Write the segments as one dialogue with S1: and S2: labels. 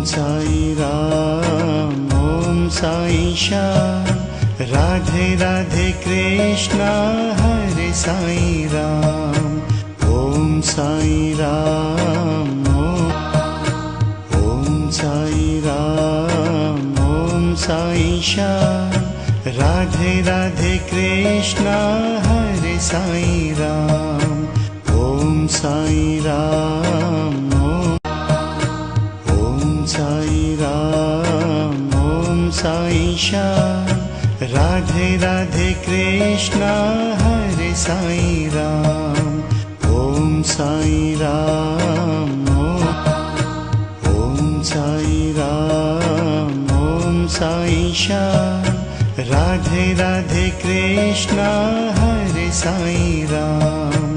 S1: Sai Ram, Om Sai Shyam, Radhe Radhe Krishna Hare Sai Ram. Om Sai Ram, Om Sai Ram, Om Sai Shyam, Radhe Radhe Krishna Hare Sai Ram. Om Sai Ram, Om Sai Ram, Om Sai Shyam, Radhe Radhe Krishna Hare Sai Ram. Om Sai Ram, Om Sai Ram, Om Sai Shyam, Radhe Radhe Krishna Hare Sai Ram.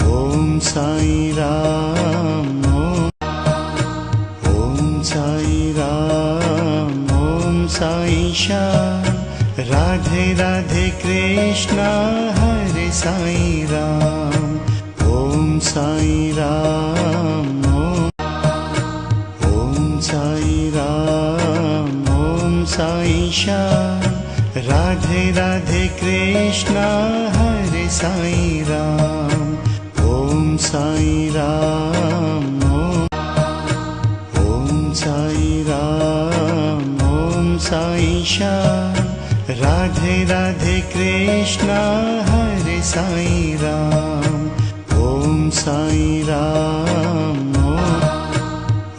S1: Om Sai Ram, Om Sai Ram, Om Sai Shyam, Radhe Radhe Krishna Hare Sai Ram. Om Sai Ram, Om Sai Ram, Om Sai Shyam, Radhe Radhe Krishna Hare Sai Ram. Om Sai Ram, Om Sai Ram, Om Sai Shyam, Radhe Radhe Krishna Hare Sai Ram. Om Sai Ram,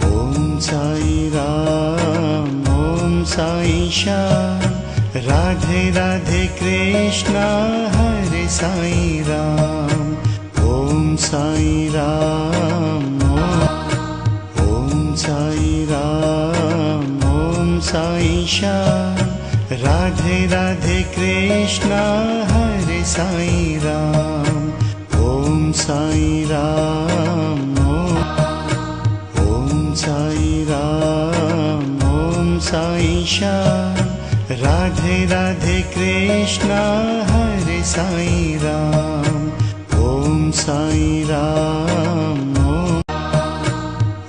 S1: Om Sai Ram, Om Sai Shyam, Radhe Radhe Krishna Hare Sai Ram. Om Sai Ram, Om Sai Ram, Om Sai Shyam, Radhe Radhe Krishna Hare Sai Ram. Om Sai Ram, Om Sai Ram, Om Sai Shyam, Radhe Radhe Krishna Hare Sai Ram. Om Sai Ram,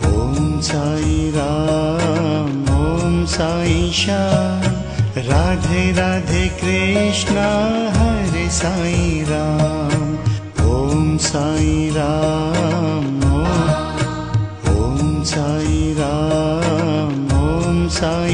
S1: Om Sai Ram, Om Sai Shyam, Radhe Radhe Krishna Hare Sai Ram. Om Sai Ram, Om Sai Ram, Om Sai